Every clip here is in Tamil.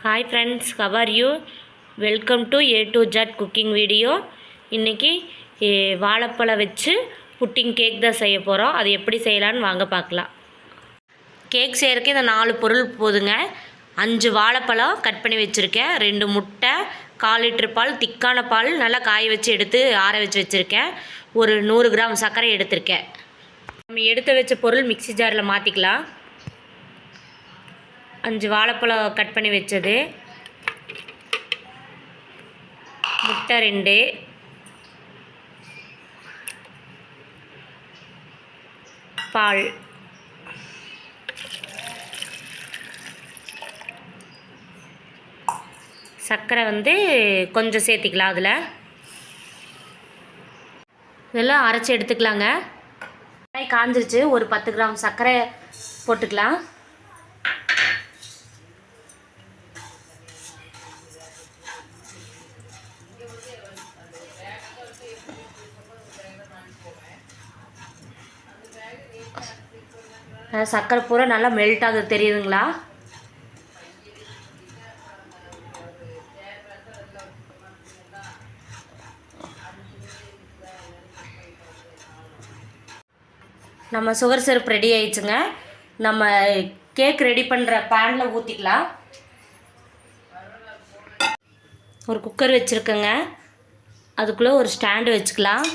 Hi friends, how are you? Welcome to A to Z cooking video. இன்னைக்கு வாழைப்பழம் வச்சு புட்டிங் கேக் தான் செய்ய போகிறோம். அது எப்படி செய்யலான்னு வாங்க பார்க்கலாம். கேக் செய்யறதுக்கு இந்த 4 பொருள் போதுங்க. 5 வாழைப்பழம் கட் பண்ணி வச்சுருக்கேன், 2 முட்டை, 1/4 லிட்டர் பால், திக்கான பால் நல்லா காய வச்சு எடுத்து ஆற வச்சு வச்சுருக்கேன், ஒரு 100 கிராம் சர்க்கரை எடுத்திருக்கேன். நம்ம எடுத்து வச்ச பொருள் மிக்ஸி ஜாரில் மாற்றிக்கலாம். 5 வாழைப்பழம் கட் பண்ணி வச்சது, முட்டை 2, பால், சர்க்கரை கொஞ்சம் சேர்த்திக்கலாம். அதில் இதெல்லாம் அரைச்சி எடுத்துக்கலாங்க. காஞ்சிருச்சு, ஒரு 10 கிராம் சர்க்கரை போட்டுக்கலாம். சர்க்கரை பூரா நல்லா மெல்ட் ஆகுது, தெரியுதுங்களா? நம்ம சுகர் சிரப் ரெடி ஆயிடுச்சுங்க. நம்ம கேக் ரெடி பண்ணுற பேனில் ஊற்றிக்கலாம். ஒரு குக்கர் வச்சுருக்கேங்க, அதுக்குள்ளே ஒரு ஸ்டாண்டு வச்சுக்கலாம்.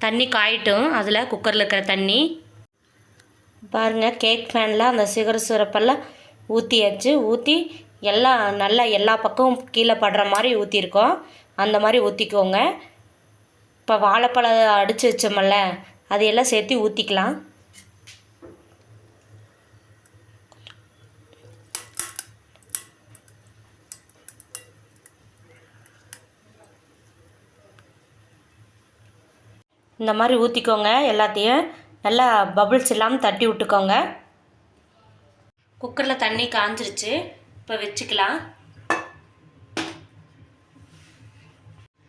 தண்ணி காயிட்டும், அதில் குக்கரில் இருக்கிற தண்ணி பாருங்கள். கேக் பேனில் அந்த சுகர் சிரப்பெல்லாம் ஊற்றியாச்சு. ஊற்றி எல்லாம் நல்லா எல்லா பக்கமும் கீழே படுற மாதிரி ஊற்றிருக்கோம். அந்த மாதிரி ஊற்றிக்கோங்க. இப்போ வாழைப்பழம் அடித்து வச்சோமல்ல, அதையெல்லாம் சேர்த்து ஊற்றிக்கலாம். இந்த மாதிரி ஊற்றிக்கோங்க. எல்லாத்தையும் நல்லா பபுள்ஸ் இல்லாமல் தட்டி விட்டுக்கோங்க. குக்கரில் தண்ணி காஞ்சிருச்சு, இப்போ வச்சுக்கலாம்.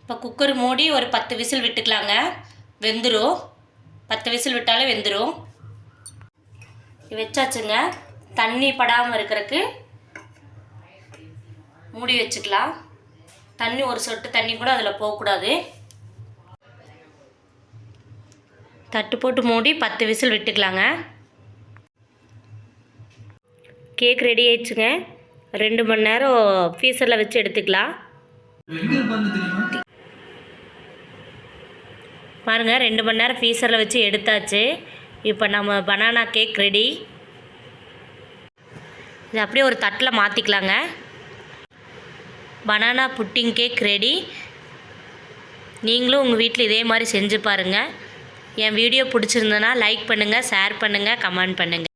இப்போ குக்கர் மூடி ஒரு 10 விசில் விட்டுக்கலாங்க. வெந்துடும், 10 விசில் விட்டாலே வெந்துடும். வச்சாச்சுங்க. தண்ணி படாமல் இருக்கிறதுக்கு மூடி வச்சுக்கலாம். தண்ணி ஒரு சொட்டு தண்ணி கூட அதில் போகக்கூடாது. தட்டு போட்டு மூடி 10 விசில் விட்டுக்கலாங்க. கேக் ரெடி ஆயிடுச்சுங்க. 2 மணி நேரம் ஃப்ரீசரில் வச்சு எடுத்துக்கலாம். பாருங்கள், 2 மணி நேரம் ஃப்ரீசரில் வச்சு எடுத்தாச்சு. இப்போ நம்ம பனானா கேக் ரெடி. இது அப்படியே ஒரு தட்டில் மாற்றிக்கலாங்க. Banana pudding cake ready. நீங்களும் உங்கள் வீட்டில் இதே மாதிரி செஞ்சு பாருங்கள். என் வீடியோ பிடிச்சிருந்தனா லைக் பண்ணுங்கள், ஷேர் பண்ணுங்கள், கமெண்ட் பண்ணுங்கள்.